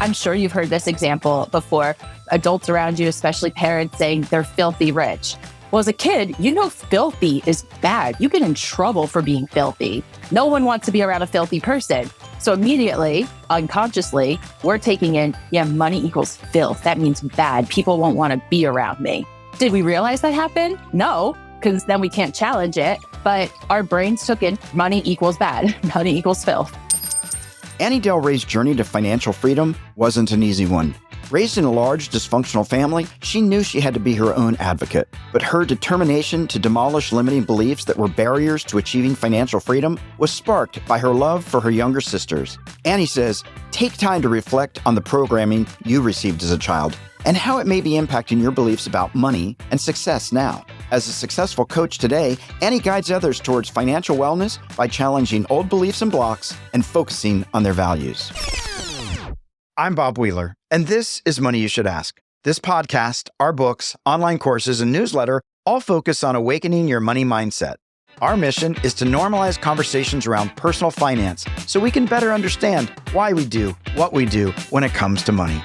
I'm sure you've heard this example before. Adults around you, especially parents, saying they're filthy rich. Well, as a kid, filthy is bad. You get in trouble for being filthy. No one wants to be around a filthy person. So immediately, unconsciously, we're taking in, money equals filth. That means bad. People won't want to be around me. Did we realize that happened? No, because then we can't challenge it. But our brains took in money equals bad. Money equals filth. Annie Delre's journey to financial freedom wasn't an easy one. Raised in a large, dysfunctional family, she knew she had to be her own advocate. But her determination to demolish limiting beliefs that were barriers to achieving financial freedom was sparked by her love for her younger sisters. Annie says, take time to reflect on the programming you received as a child and how it may be impacting your beliefs about money and success now. As a successful coach today, Annie guides others towards financial wellness by challenging old beliefs and blocks and focusing on their values. I'm Bob Wheeler, and this is Money You Should Ask. This podcast, our books, online courses, and newsletter all focus on awakening your money mindset. Our mission is to normalize conversations around personal finance so we can better understand why we do what we do when it comes to money.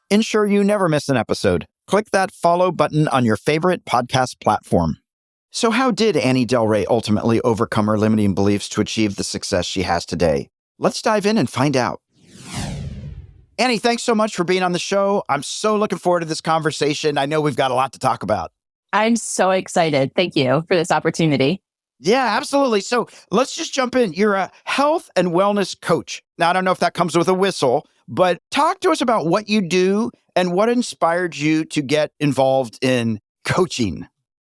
Ensure you never miss an episode. Click that follow button on your favorite podcast platform. So how did Annie Delre ultimately overcome her limiting beliefs to achieve the success she has today? Let's dive in and find out. Annie, thanks so much for being on the show. I'm so looking forward to this conversation. I know we've got a lot to talk about. I'm so excited. Thank you for this opportunity. Yeah, absolutely. So let's just jump in. You're a health and wellness coach. Now, I don't know if that comes with a whistle, but talk to us about what you do and what inspired you to get involved in coaching.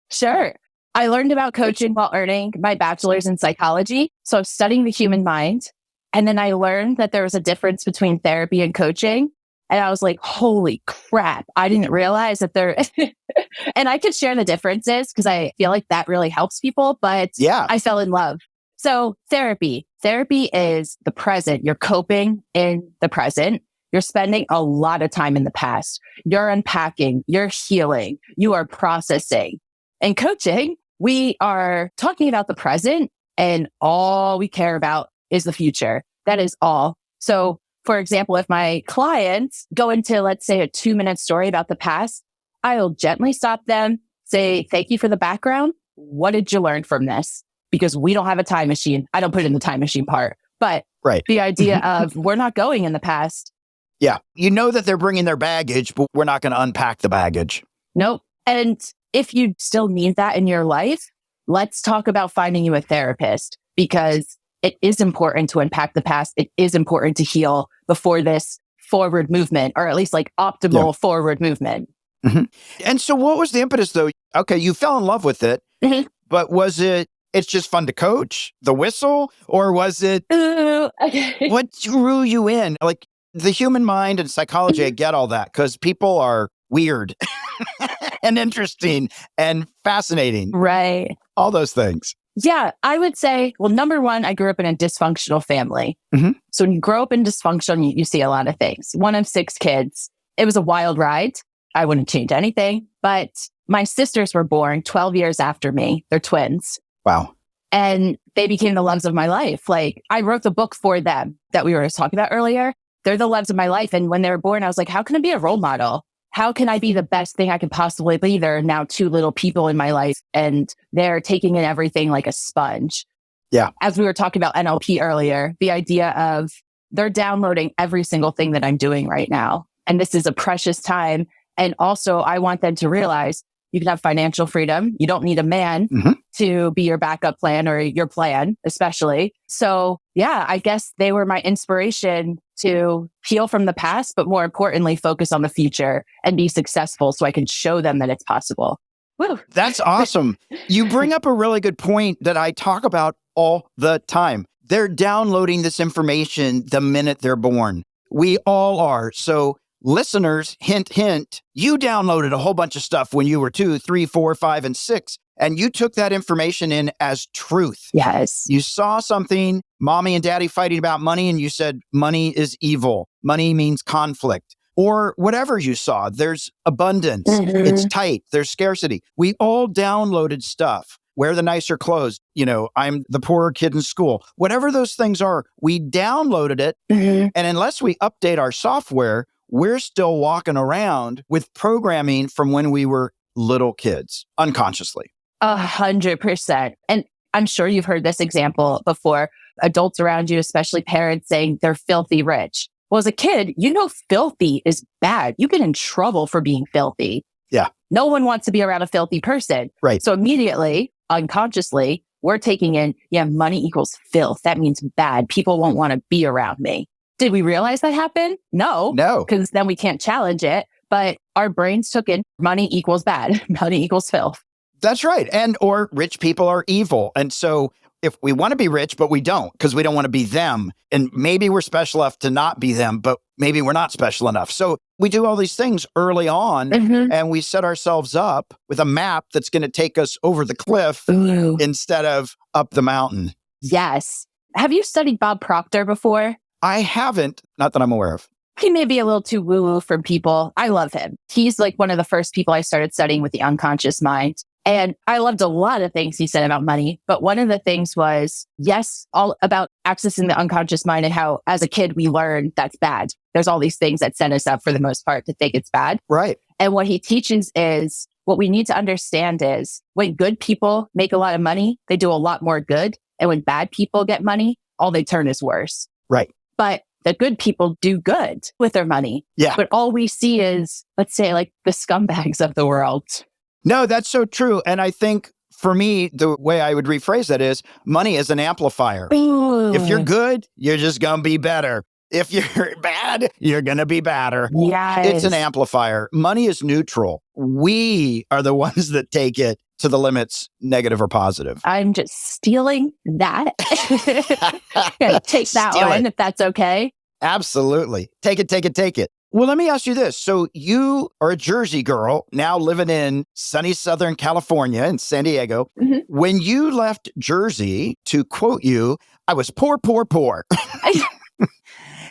Sure. I learned about coaching while earning my bachelor's in psychology. So I'm studying the human mind. And then I learned that there was a difference between therapy and coaching. And I was like, holy crap, I didn't realize that there, and I could share the differences because I feel like that really helps people, but yeah, I fell in love. So therapy is the present. You're coping in the present. You're spending a lot of time in the past. You're unpacking, you're healing, you are processing. In coaching, we are talking about the present and all we care about is the future. That is all. So for example, if my clients go into, let's say, a 2-minute story about the past, I'll gently stop them, say, thank you for the background. What did you learn from this? Because we don't have a time machine. I don't put it in the time machine part, but the idea of we're not going in the past. Yeah. You know that they're bringing their baggage, but we're not going to unpack the baggage. Nope. And if you still need that in your life, let's talk about finding you a therapist because it is important to unpack the past. It is important to heal before this forward movement, or at least like optimal forward movement. Mm-hmm. And so what was the impetus though? Okay, you fell in love with it, but was it's just fun to coach, the whistle, or was it, what drew you in? Like the human mind and psychology, I get all that because people are weird and interesting and fascinating. Right. All those things. Yeah, I would say, well, number one, I grew up in a dysfunctional family. Mm-hmm. So when you grow up in dysfunction, you see a lot of things. One of 6 kids. It was a wild ride. I wouldn't change anything. But my sisters were born 12 years after me. They're twins. Wow. And they became the loves of my life. Like I wrote the book for them that we were talking about earlier. They're the loves of my life. And when they were born, I was like, how can I be a role model? How can I be the best thing I could possibly be? There are now 2 little people in my life and they're taking in everything like a sponge. Yeah. As we were talking about NLP earlier, the idea of they're downloading every single thing that I'm doing right now. And this is a precious time. And also I want them to realize you can have financial freedom. You don't need a man to be your backup plan or your plan, especially. So yeah, I guess they were my inspiration to heal from the past, but more importantly, focus on the future and be successful so I can show them that it's possible. Woo. That's awesome. You bring up a really good point that I talk about all the time. They're downloading this information the minute they're born. We all are. So listeners, hint, hint, you downloaded a whole bunch of stuff when you were 2, 3, 4, 5, and 6, and you took that information in as truth. Yes. You saw something, mommy and daddy fighting about money, and you said, money is evil. Money means conflict. or whatever you saw. There's abundance. It's tight. There's scarcity. We all downloaded stuff. Wear the nicer clothes. I'm the poorer kid in school. Whatever those things are, we downloaded it. And unless we update our software, we're still walking around with programming from when we were little kids, unconsciously. 100%. And I'm sure you've heard this example before. Adults around you, especially parents, saying they're filthy rich. Well, as a kid, filthy is bad. You get in trouble for being filthy. Yeah. No one wants to be around a filthy person. Right. So immediately, unconsciously, we're taking in, money equals filth. That means bad. People won't want to be around me. Did we realize that happened? No. Because then we can't challenge it. But our brains took in money equals bad. Money equals filth. That's right. Or rich people are evil. And so if we want to be rich, but we don't, because we don't want to be them, and maybe we're special enough to not be them, but maybe we're not special enough. So we do all these things early on, and we set ourselves up with a map that's going to take us over the cliff instead of up the mountain. Yes. Have you studied Bob Proctor before? I haven't, not that I'm aware of. He may be a little too woo-woo for people. I love him. He's like one of the first people I started studying with the unconscious mind. And I loved a lot of things he said about money. But one of the things was, yes, all about accessing the unconscious mind and how as a kid we learn that's bad. There's all these things that set us up for the most part to think it's bad. Right. And what he teaches is what we need to understand is when good people make a lot of money, they do a lot more good. And when bad people get money, all they turn is worse. Right. But the good people do good with their money. Yeah. But all we see is, let's say, like the scumbags of the world. No, that's so true. And I think for me, the way I would rephrase that is money is an amplifier. Ooh. If you're good, you're just going to be better. If you're bad, you're going to be badder. Yes. It's an amplifier. Money is neutral. We are the ones that take it to the limits, negative or positive. I'm just stealing that. Gonna take that Steal one, it. if that's okay. Absolutely. Take it, take it, take it. Well, let me ask you this. So you are a Jersey girl now living in sunny Southern California in San Diego. When you left Jersey, to quote you, I was poor, poor, poor.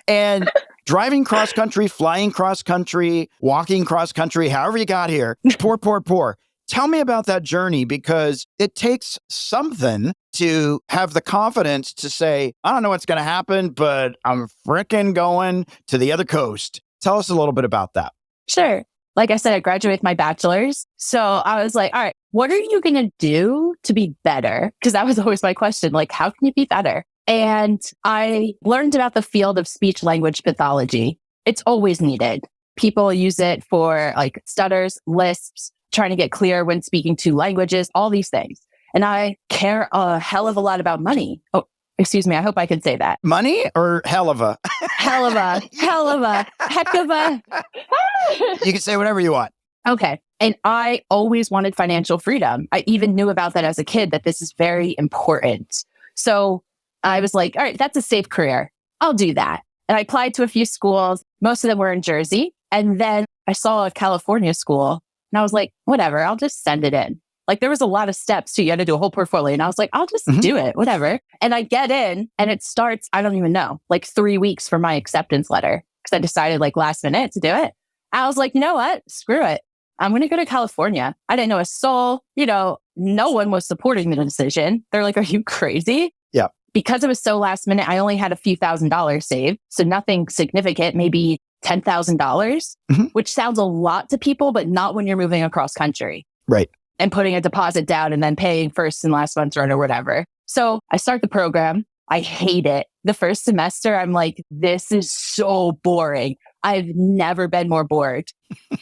And driving cross country, flying cross country, walking cross country, however you got here, poor, poor, poor. Tell me about that journey, because it takes something to have the confidence to say, I don't know what's going to happen, but I'm fricking going to the other coast. Tell us a little bit about that. Sure. Like I said, I graduated with my bachelor's. So I was like, all right, what are you going to do to be better? Because that was always my question. Like, how can you be better? And I learned about the field of speech language pathology. It's always needed. People use it for like stutters, lisps, trying to get clear when speaking two languages, all these things. And I care a hell of a lot about money. Oh, excuse me. I hope I can say that. Money or hell of a? Hell of a, heck of a. You can say whatever you want. Okay. And I always wanted financial freedom. I even knew about that as a kid, that this is very important. So I was like, all right, that's a safe career. I'll do that. And I applied to a few schools. Most of them were in Jersey. And then I saw a California school and I was like, whatever, I'll just send it in. Like there was a lot of steps too. You had to do a whole portfolio. And I was like, I'll just do it, whatever. And I get in and it starts, I don't even know, like 3 weeks for my acceptance letter. Because I decided like last minute to do it. I was like, you know what? Screw it. I'm going to go to California. I didn't know a soul. No one was supporting the decision. They're like, are you crazy? Yeah. Because it was so last minute, I only had a few $1,000s saved. So nothing significant, maybe $10,000, which sounds a lot to people, but not when you're moving across country. Right. And putting a deposit down and then paying first and last month's rent or whatever. So I start the program. I hate it. The first semester, I'm like, this is so boring. I've never been more bored.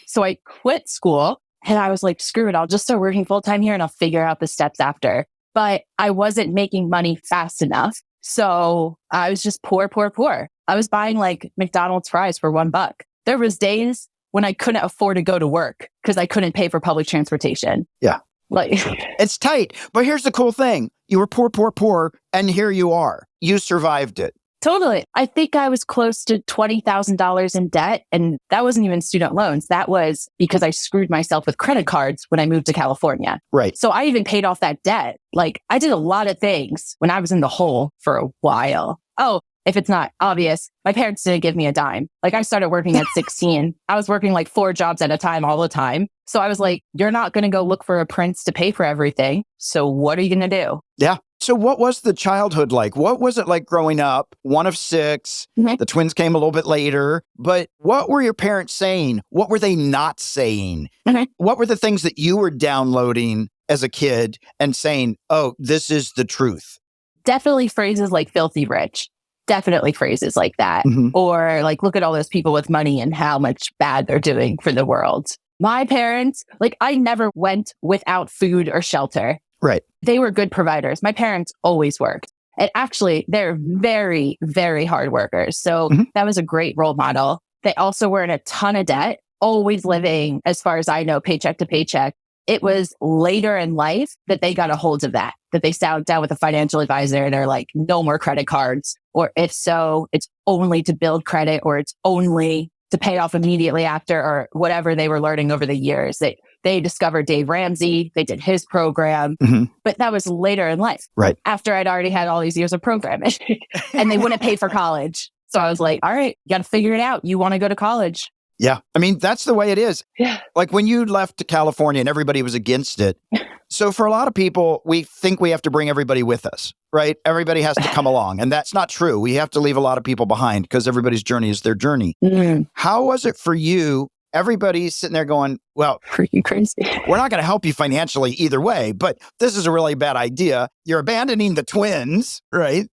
So I quit school and I was like, screw it. I'll just start working full time here and I'll figure out the steps after. But I wasn't making money fast enough. So I was just poor, poor, poor. I was buying like McDonald's fries for $1. There was days when I couldn't afford to go to work because I couldn't pay for public transportation. Yeah. Like it's tight. But here's the cool thing. You were poor, poor, poor. And here you are. You survived it. Totally. I think I was close to $20,000 in debt. And that wasn't even student loans. That was because I screwed myself with credit cards when I moved to California. Right. So I even paid off that debt. Like I did a lot of things when I was in the hole for a while. Oh, if it's not obvious, my parents didn't give me a dime. Like I started working at 16. I was working like 4 jobs at a time all the time. So I was like, you're not going to go look for a prince to pay for everything. So what are you going to do? Yeah. So what was the childhood like? What was it like growing up? One of 6. Mm-hmm. The twins came a little bit later. But what were your parents saying? What were they not saying? Mm-hmm. What were the things that you were downloading as a kid and saying, oh, this is the truth? Definitely phrases like filthy rich. Definitely phrases like that. Mm-hmm. Or like, look at all those people with money and how much bad they're doing for the world. My parents, like I never went without food or shelter. Right. They were good providers. My parents always worked. And actually, they're very, very hard workers. So that was a great role model. They also were in a ton of debt, always living, as far as I know, paycheck to paycheck. It was later in life that they got a hold of that they sat down with a financial advisor and they're like, no more credit cards. Or if so, it's only to build credit or it's only to pay off immediately after or whatever they were learning over the years. They discovered Dave Ramsey. They did his program, but that was later in life. Right. After I'd already had all these years of programming and they wouldn't pay for college. So I was like, all right, you got to figure it out. You want to go to college. Yeah. I mean, that's the way it is. Yeah. Like when you left to California and everybody was against it. So for a lot of people, we think we have to bring everybody with us, right? Everybody has to come along. And that's not true. We have to leave a lot of people behind because everybody's journey is their journey. How was it for you? Everybody's sitting there going, well, freaking crazy. We're not going to help you financially either way, but this is a really bad idea. You're abandoning the twins, right?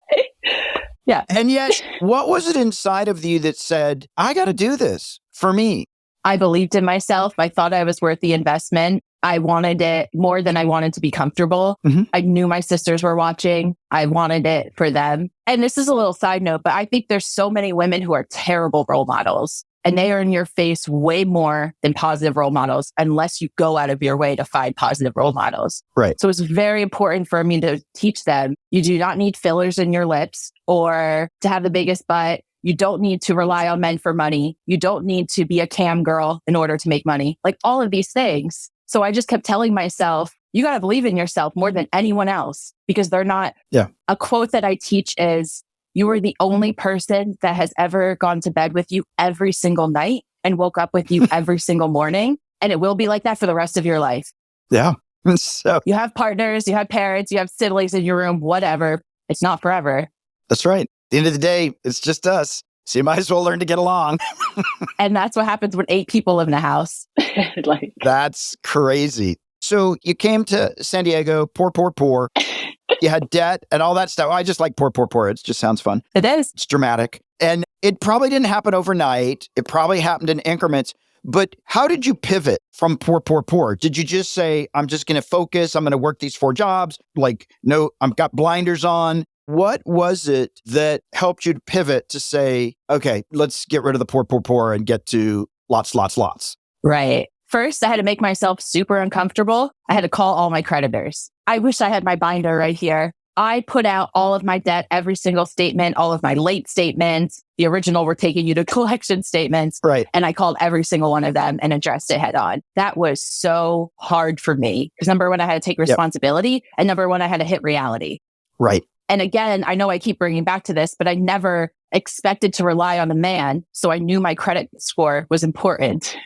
Yeah. And yet, what was it inside of you that said, I got to do this for me? I believed in myself. I thought I was worth the investment. I wanted it more than I wanted to be comfortable. I knew my sisters were watching. I wanted it for them. And this is a little side note, but I think there's so many women who are terrible role models and they are in your face way more than positive role models unless you go out of your way to find positive role models. Right. So it's very important for me to teach them you do not need fillers in your lips or to have the biggest butt. You don't need to rely on men for money. You don't need to be a cam girl in order to make money. Like all of these things. So I just kept telling myself, you got to believe in yourself more than anyone else because they're not. Yeah. A quote that I teach is, you are the only person that has ever gone to bed with you every single night and woke up with you every single morning. And it will be like that for the rest of your life. Yeah. So you have partners, you have parents, you have siblings in your room, whatever. It's not forever. That's right. At the end of the day, it's just us. So you might as well learn to get along. And that's what happens when 8 people live in a house. That's crazy. So you came to San Diego, poor. You had debt and all that stuff. I just like poor. It just sounds fun. It is. It's dramatic. And it probably didn't happen overnight. It probably happened in increments. But how did you pivot from poor? Did you just say, I'm just going to focus. I'm going to work these 4 jobs. Like, no, I've got blinders on. What was it that helped you to pivot to say, okay, let's get rid of the poor and get to lots? Right. First, I had to make myself super uncomfortable. I had to call all my creditors. I wish I had my binder right here. I put out all of my debt, every single statement, all of my late statements. The original were taking you to collection statements. Right. And I called every single one of them and addressed it head on. That was so hard for me because number one, I had to take responsibility. And number one, I had to hit reality. Right. And again, I know I keep bringing back to this, but I never expected to rely on a man. So I knew my credit score was important.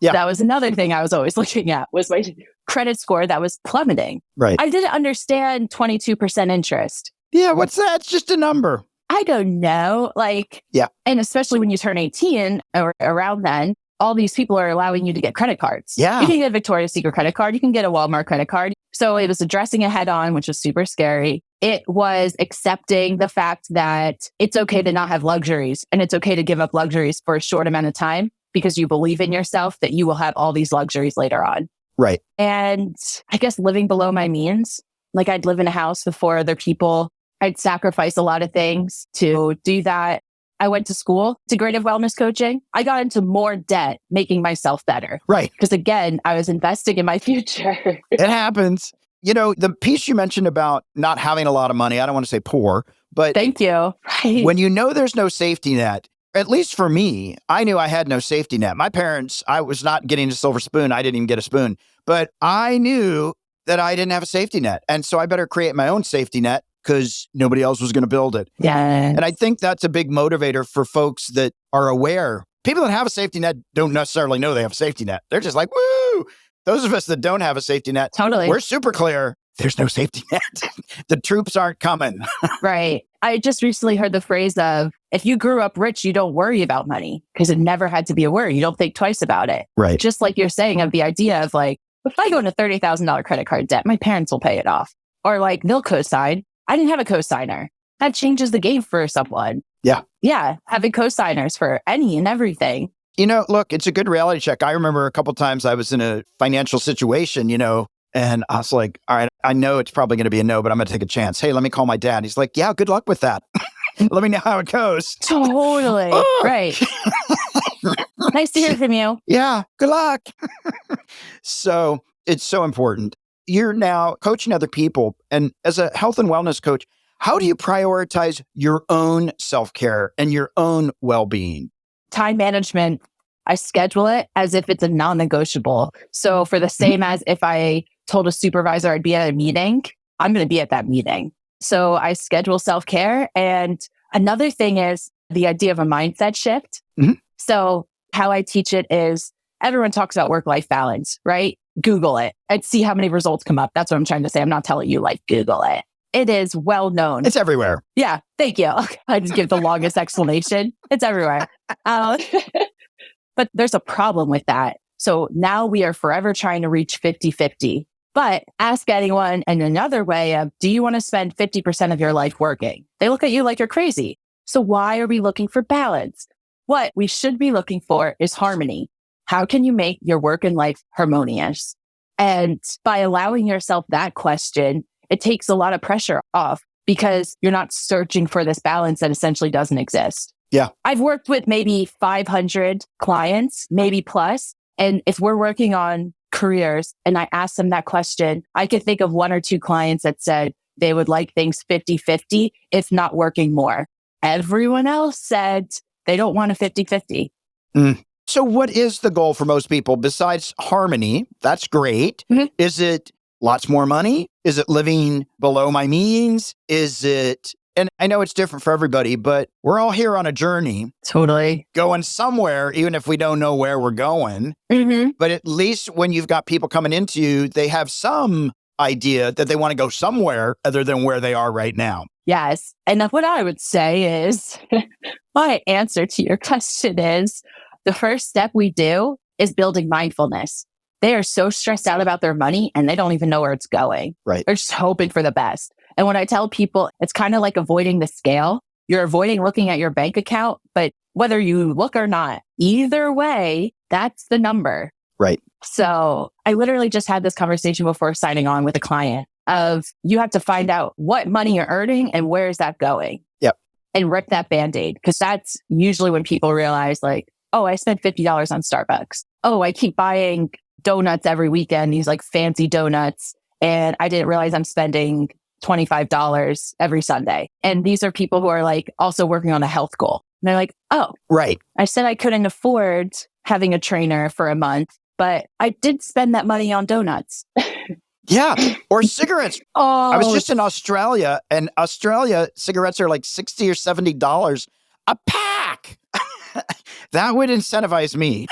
Yeah. That was another thing I was always looking at was my credit score that was plummeting. Right. I didn't understand 22% interest. Yeah. What's that? It's just a number. I don't know. And especially when you turn 18 or around then, all these people are allowing you to get credit cards. Yeah. You can get a Victoria's Secret credit card. You can get a Walmart credit card. So it was addressing it head on, which was super scary. It was accepting the fact that it's okay to not have luxuries and it's okay to give up luxuries for a short amount of time because you believe in yourself that you will have all these luxuries later on. Right. And I guess living below my means, like I'd live in a house with 4 other people. I'd sacrifice a lot of things to do that. I went to school, integrative wellness coaching. I got into more debt, making myself better. Right. Because again, I was investing in my future. It happens. You know, the piece you mentioned about not having a lot of money, I don't want to say poor, but thank you. Right. When you know there's no safety net, at least for me, I knew I had no safety net. My parents, I was not getting a silver spoon. I didn't even get a spoon, but I knew that I didn't have a safety net. And so I better create my own safety net. because nobody else was going to build it. Yeah. And I think that's a big motivator for folks that are aware. People that have a safety net don't necessarily know they have a safety net. They're just like, woo! Those of us that don't have a safety net, Totally. we're super clear. There's no safety net. The troops aren't coming. Right. I just recently heard the phrase of, if you grew up rich, you don't worry about money because it never had to be a worry. You don't think twice about it. Right. Just like you're saying of the idea of like, if I go into $30,000 credit card debt, my parents will pay it off. Or like they'll co-sign. I didn't have a co-signer. That changes the game for someone. Yeah. Yeah. Having co-signers for any and everything. Look, it's a good reality check. I remember a couple times I was in a financial situation, and I was like, all right, I know it's probably going to be a no, but I'm going to take a chance. Hey, let me call my dad. He's like, yeah, good luck with that. Let me know how it goes. Totally. Right. Nice to hear from you. Yeah, good luck. So it's so important. You're now coaching other people. And as a health and wellness coach, how do you prioritize your own self-care and your own well-being? Time management, I schedule it as if it's a non-negotiable. So for the same as if I told a supervisor I'd be at a meeting, I'm going to be at that meeting. So I schedule self-care. And another thing is the idea of a mindset shift. Mm-hmm. So how I teach it is everyone talks about work-life balance, right? Google it and see how many results come up. That's what I'm trying to say. I'm not telling you like Google it. It is well known. It's everywhere. Yeah. Thank you. I just give the longest explanation. It's everywhere. But there's a problem with that. So now we are forever trying to reach 50-50. But ask anyone in another way of, do you want to spend 50% of your life working? They look at you like you're crazy. So why are we looking for balance? What we should be looking for is harmony. How can you make your work and life harmonious? And by allowing yourself that question, it takes a lot of pressure off because you're not searching for this balance that essentially doesn't exist. Yeah. I've worked with maybe 500 clients, maybe plus. And if we're working on careers and I ask them that question, I could think of one or two clients that said they would like things 50-50, if not working more. Everyone else said they don't want a 50-50. So what is the goal for most people besides harmony? That's great. Mm-hmm. Is it lots more money? Is it living below my means? Is it, and I know it's different for everybody, but we're all here on a journey. Totally. Going somewhere, even if we don't know where we're going. Mm-hmm. But at least when you've got people coming into you, they have some idea that they want to go somewhere other than where they are right now. Yes. And what I would say is, my answer to your question is, the first step we do is building mindfulness. They are so stressed out about their money and they don't even know where it's going. Right. They're just hoping for the best. And when I tell people, it's kind of like avoiding the scale. You're avoiding looking at your bank account, but whether you look or not, either way, that's the number. Right. So I literally just had this conversation before signing on with a client of you have to find out what money you're earning and where is that going? Yep. And rip that Band-Aid. Because that's usually when people realize like, oh, I spent $50 on Starbucks. Oh, I keep buying donuts every weekend, these like fancy donuts. And I didn't realize I'm spending $25 every Sunday. And these are people who are like also working on a health goal. And they're like, oh, right. I said I couldn't afford having a trainer for a month, but I did spend that money on donuts. Yeah. Or cigarettes. Oh, I was just in Australia, and Australia cigarettes are like $60 or $70 a pack. That would incentivize me.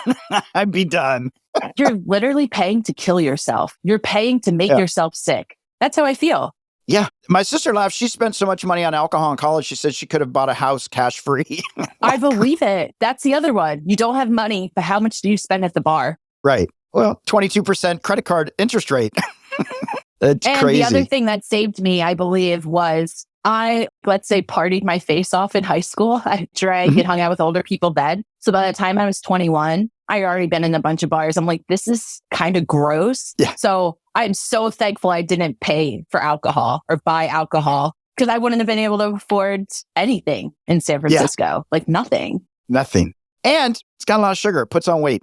I'd be done. You're literally paying to kill yourself. You're paying to make yourself sick. That's how I feel. Yeah. My sister laughed. She spent so much money on alcohol in college. She said she could have bought a house cash free. I believe it. That's the other one. You don't have money, but how much do you spend at the bar? Right. Well, 22% credit card interest rate. That's and crazy. The other thing that saved me, I believe, was I, let's say, partied my face off in high school. I drank and hung out with older people then. So by the time I was 21, I had already been in a bunch of bars. I'm like, this is kind of gross. Yeah. So I'm so thankful I didn't pay for alcohol or buy alcohol because I wouldn't have been able to afford anything in San Francisco. Yeah. Like nothing. Nothing. And it's got a lot of sugar. It puts on weight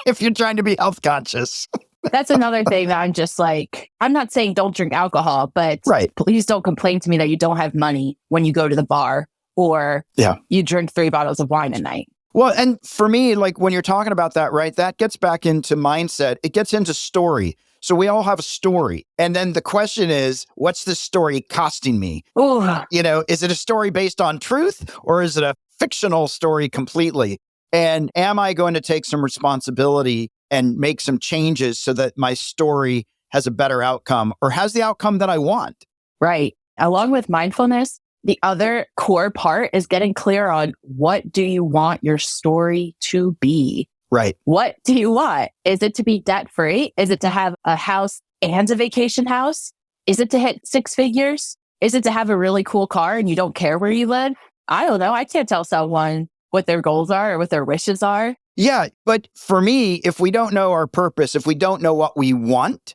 if you're trying to be health conscious. That's another thing that I'm just like, I'm not saying don't drink alcohol, but please don't complain to me that you don't have money when you go to the bar or you drink 3 bottles of wine a night. Well, and for me, like when you're talking about that, right, that gets back into mindset. It gets into story. So we all have a story. And then the question is, what's this story costing me? Ooh. Is it a story based on truth or is it a fictional story completely? And am I going to take some responsibility and make some changes so that my story has a better outcome or has the outcome that I want? Right. Along with mindfulness, the other core part is getting clear on what do you want your story to be? Right. What do you want? Is it to be debt free? Is it to have a house and a vacation house? Is it to hit 6 figures? Is it to have a really cool car and you don't care where you live? I don't know. I can't tell someone what their goals are or what their wishes are. Yeah. But for me, if we don't know our purpose, if we don't know what we want,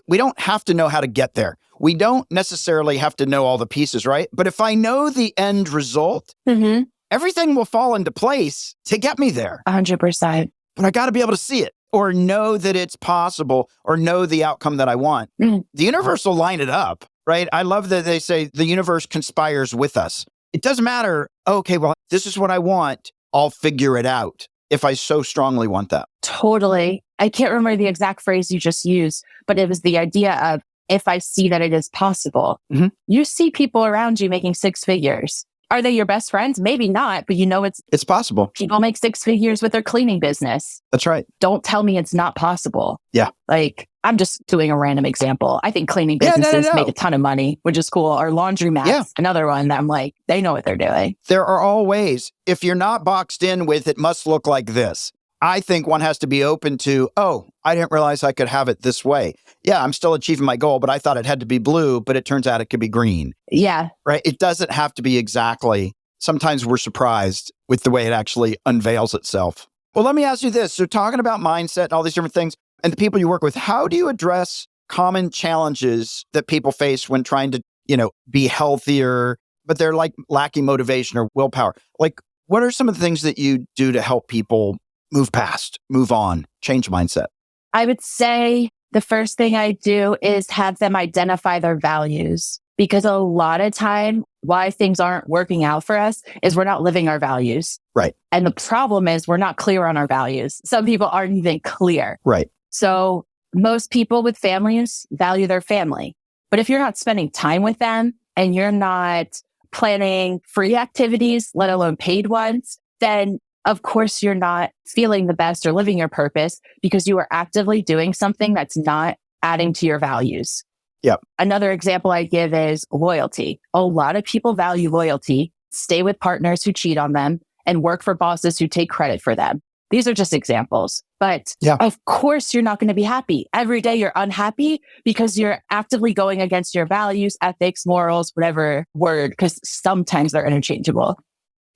we don't have to know how to get there. We don't necessarily have to know all the pieces, right? But if I know the end result, everything will fall into place to get me there. 100%. But I got to be able to see it or know that it's possible or know the outcome that I want. The universe will line it up, right? I love that they say the universe conspires with us. It doesn't matter. Okay, well, this is what I want. I'll figure it out if I so strongly want that. Totally. I can't remember the exact phrase you just used, but it was the idea of if I see that it is possible. You see people around you making 6 figures. Are they your best friends? Maybe not, but it's possible. People make 6 figures with their cleaning business. That's right. Don't tell me it's not possible. Yeah. I'm just doing a random example. I think cleaning businesses make a ton of money, which is cool. Or laundromats, another one that I'm like, they know what they're doing. There are all ways. If you're not boxed in with it must look like this, I think one has to be open to, I didn't realize I could have it this way. Yeah, I'm still achieving my goal, but I thought it had to be blue, but it turns out it could be green. Yeah. Right? It doesn't have to be exactly. Sometimes we're surprised with the way it actually unveils itself. Well, let me ask you this. So talking about mindset and all these different things and the people you work with, how do you address common challenges that people face when trying to, be healthier, but they're lacking motivation or willpower? What are some of the things that you do to help people move past, move on, change mindset? I would say the first thing I do is have them identify their values, because a lot of time why things aren't working out for us is we're not living our values. Right. And the problem is we're not clear on our values. Some people aren't even clear. Right. So most people with families value their family. But if you're not spending time with them and you're not planning free activities, let alone paid ones, then of course you're not feeling the best or living your purpose because you are actively doing something that's not adding to your values. Yep. Another example I give is loyalty. A lot of people value loyalty, stay with partners who cheat on them, and work for bosses who take credit for them. These are just examples. But of course, you're not going to be happy. Every day you're unhappy because you're actively going against your values, ethics, morals, whatever word, because sometimes they're interchangeable.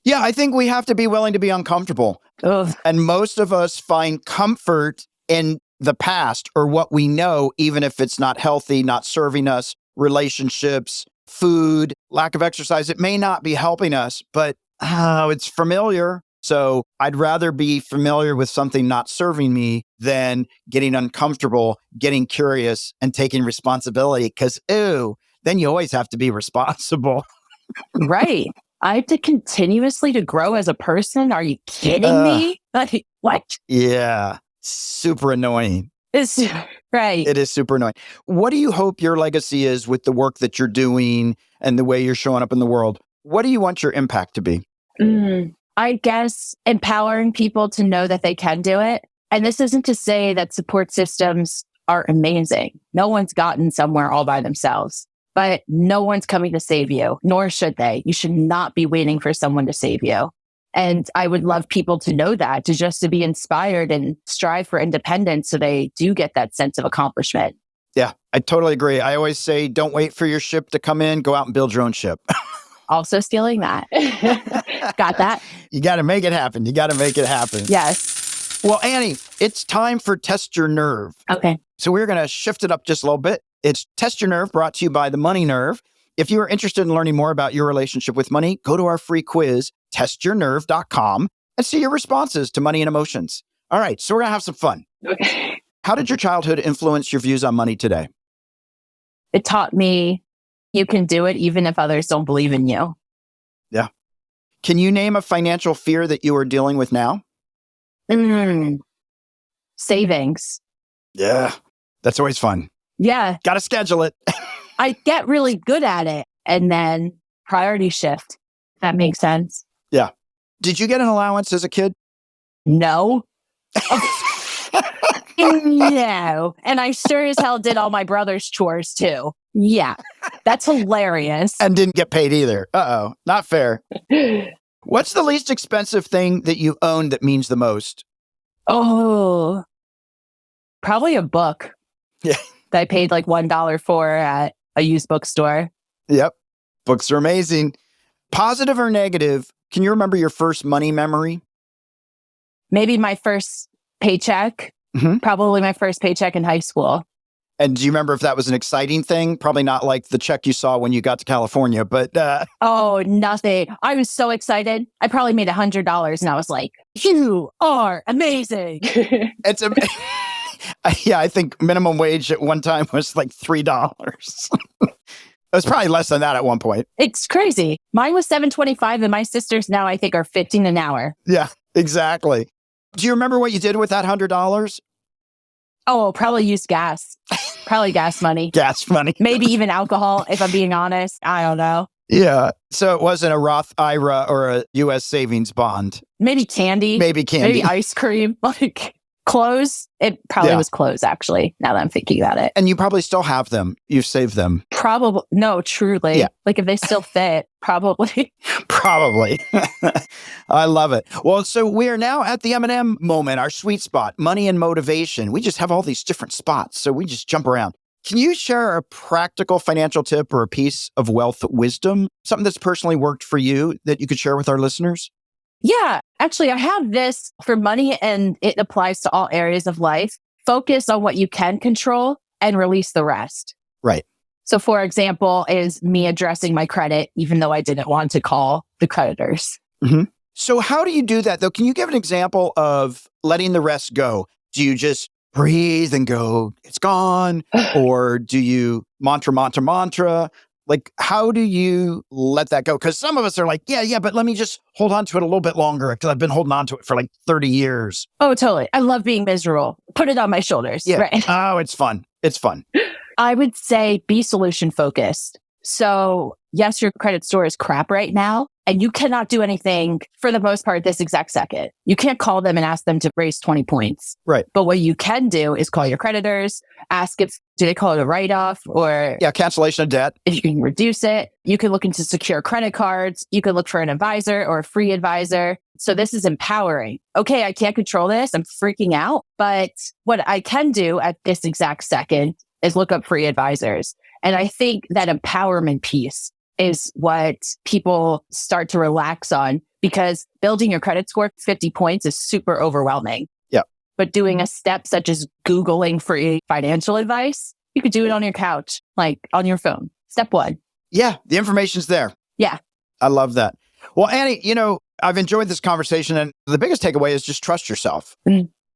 Yeah, I think we have to be willing to be uncomfortable. Ugh. And most of us find comfort in the past or what we know, even if it's not healthy, not serving us, relationships, food, lack of exercise. It may not be helping us, but it's familiar. So I'd rather be familiar with something not serving me than getting uncomfortable, getting curious, and taking responsibility. Because, then you always have to be responsible. Right. I have to continuously to grow as a person. Are you kidding me? What? Yeah. Super annoying. It's right. It is super annoying. What do you hope your legacy is with the work that you're doing and the way you're showing up in the world? What do you want your impact to be? I guess empowering people to know that they can do it. And this isn't to say that support systems are amazing. No one's gotten somewhere all by themselves, but no one's coming to save you, nor should they. You should not be waiting for someone to save you. And I would love people to know that, to be inspired and strive for independence so they do get that sense of accomplishment. Yeah, I totally agree. I always say, don't wait for your ship to come in, go out and build your own ship. Also stealing that. Got that? You got to make it happen. Yes. Well, Annie, it's time for Test Your Nerve. Okay. So we're going to shift it up just a little bit. It's Test Your Nerve, brought to you by the Money Nerve. If you are interested in learning more about your relationship with money, go to our free quiz, testyournerve.com, and see your responses to money and emotions. All right, so we're going to have some fun. Okay. How did your childhood influence your views on money today? It taught me you can do it even if others don't believe in you. Yeah. Can you name a financial fear that you are dealing with now? Savings. Yeah. That's always fun. Yeah. Got to schedule it. I get really good at it and then priority shift. That makes sense. Yeah. Did you get an allowance as a kid? No. No. And I sure as hell did all my brother's chores too. Yeah. That's hilarious. And didn't get paid either. Uh-oh. Not fair. What's the least expensive thing that you own that means the most? Oh, probably a book. Yeah. That I paid like $1 for at a used bookstore. Yep. Books are amazing. Positive or negative, can you remember your first money memory? Maybe my first paycheck. Probably my first paycheck in high school. And do you remember if that was an exciting thing? Probably not like the check you saw when you got to California, but... Oh, nothing. I was so excited. I probably made $100 and I was like, you are amazing. It's a... Yeah, I think minimum wage at one time was like $3. It was probably less than that at one point. It's crazy. Mine was $7.25 and my sisters now I think are $15 an hour. Yeah, exactly. Do you remember what you did with that $100? Oh, probably used gas. Probably gas money. Gas money. Maybe even alcohol, if I'm being honest. I don't know. Yeah. So it wasn't a Roth IRA or a U.S. savings bond. Maybe candy. Maybe candy. Maybe ice cream. Like clothes. It probably was clothes, actually, now that I'm thinking about it. And you probably still have them. You've saved them. Probably. No, truly. Yeah. Like if they still fit, probably. Probably. I love it. Well, so we are now at the M&M moment, our sweet spot, money and motivation. We just have all these different spots, so we just jump around. Can you share a practical financial tip or a piece of wealth wisdom, something that's personally worked for you that you could share with our listeners? Yeah, actually, I have this for money and it applies to all areas of life. Focus on what you can control and release the rest. Right. So, for example, is me addressing my credit, even though I didn't want to call the creditors. So how do you do that, though? Can you give an example of letting the rest go? Do you just breathe and go, it's gone? Or do you mantra? Like, how do you let that go? Because some of us are like, yeah, but let me just hold on to it a little bit longer because I've been holding on to it for like 30 years. Oh, totally. I love being miserable. Put it on my shoulders. Yeah. Right. Oh, it's fun. It's fun. I would say be solution focused. So yes, your credit score is crap right now, and you cannot do anything for the most part this exact second. You can't call them and ask them to raise 20 points. Right. But what you can do is call your creditors, ask if, do they call it a write-off or... Yeah, cancellation of debt. If you can reduce it. You can look into secure credit cards. You can look for an advisor or a free advisor. So this is empowering. Okay, I can't control this. I'm freaking out. But what I can do at this exact second is look up free advisors. And I think that empowerment piece is what people start to relax on, because building your credit score 50 points is super overwhelming. Yeah. But doing a step such as Googling free financial advice, you could do it on your couch, like on your phone. Step one. Yeah, the information's there. Yeah. I love that. Well, Annie, I've enjoyed this conversation, and the biggest takeaway is just trust yourself.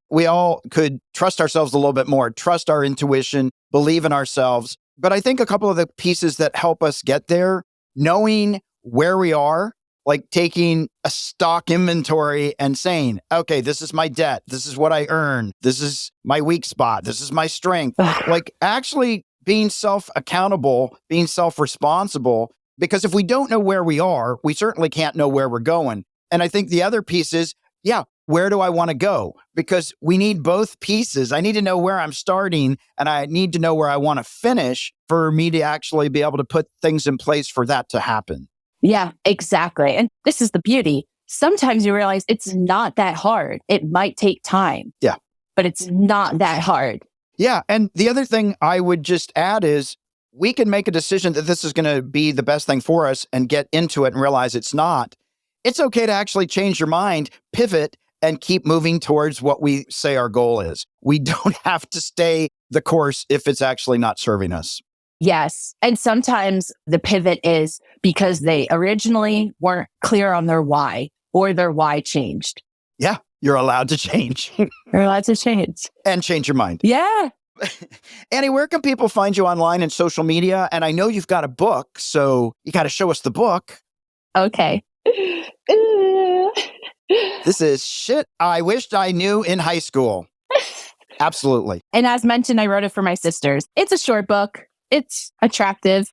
We all could trust ourselves a little bit more, trust our intuition, believe in ourselves. But I think a couple of the pieces that help us get there, knowing where we are, like taking a stock inventory and saying, okay, this is my debt. This is what I earn. This is my weak spot. This is my strength. Like actually being self-accountable, being self-responsible, because if we don't know where we are, we certainly can't know where we're going. And I think the other piece is, where do I want to go? Because we need both pieces. I need to know where I'm starting and I need to know where I want to finish for me to actually be able to put things in place for that to happen. Yeah, exactly. And this is the beauty. Sometimes you realize it's not that hard. It might take time. Yeah. But it's not that hard. Yeah. And the other thing I would just add is we can make a decision that this is going to be the best thing for us and get into it and realize it's not. It's okay to actually change your mind, pivot, and keep moving towards what we say our goal is. We don't have to stay the course if it's actually not serving us. Yes. And sometimes the pivot is because they originally weren't clear on their why, or their why changed. Yeah, you're allowed to change. You're allowed to change. And change your mind. Yeah. Annie, where can people find you online and social media? And I know you've got a book, so you got to show us the book. Okay. This is shit I wished I knew in high school. Absolutely. And as mentioned, I wrote it for my sisters. It's a short book. It's attractive.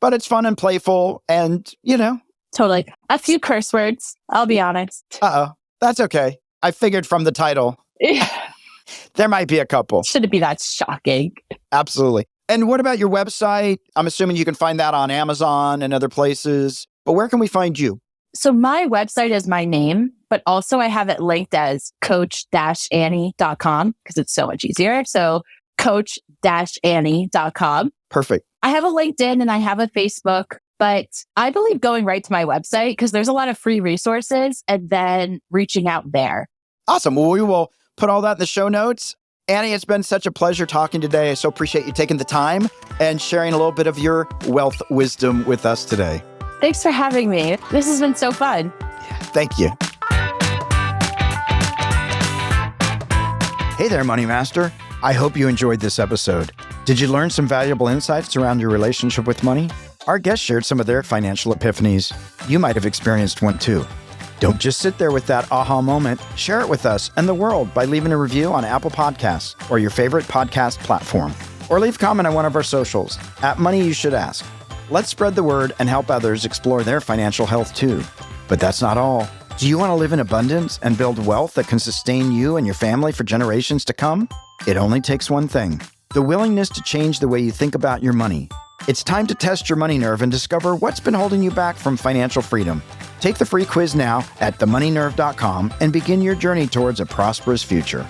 But it's fun and playful and, Totally. A few curse words, I'll be honest. That's okay. I figured from the title, there might be a couple. Shouldn't be that shocking. Absolutely. And what about your website? I'm assuming you can find that on Amazon and other places. But where can we find you? So my website is my name, but also I have it linked as coach-annie.com because it's so much easier. So coach-annie.com. Perfect. I have a LinkedIn and I have a Facebook, but I believe going right to my website because there's a lot of free resources and then reaching out there. Awesome. Well, we will put all that in the show notes. Annie, it's been such a pleasure talking today. I so appreciate you taking the time and sharing a little bit of your wealth wisdom with us today. Thanks for having me. This has been so fun. Thank you. Hey there, Money Master. I hope you enjoyed this episode. Did you learn some valuable insights around your relationship with money? Our guests shared some of their financial epiphanies. You might have experienced one too. Don't just sit there with that aha moment. Share it with us and the world by leaving a review on Apple Podcasts or your favorite podcast platform. Or leave a comment on one of our socials at Money You Should Ask. Let's spread the word and help others explore their financial health too. But that's not all. Do you want to live in abundance and build wealth that can sustain you and your family for generations to come? It only takes one thing: the willingness to change the way you think about your money. It's time to test your money nerve and discover what's been holding you back from financial freedom. Take the free quiz now at themoneynerve.com and begin your journey towards a prosperous future.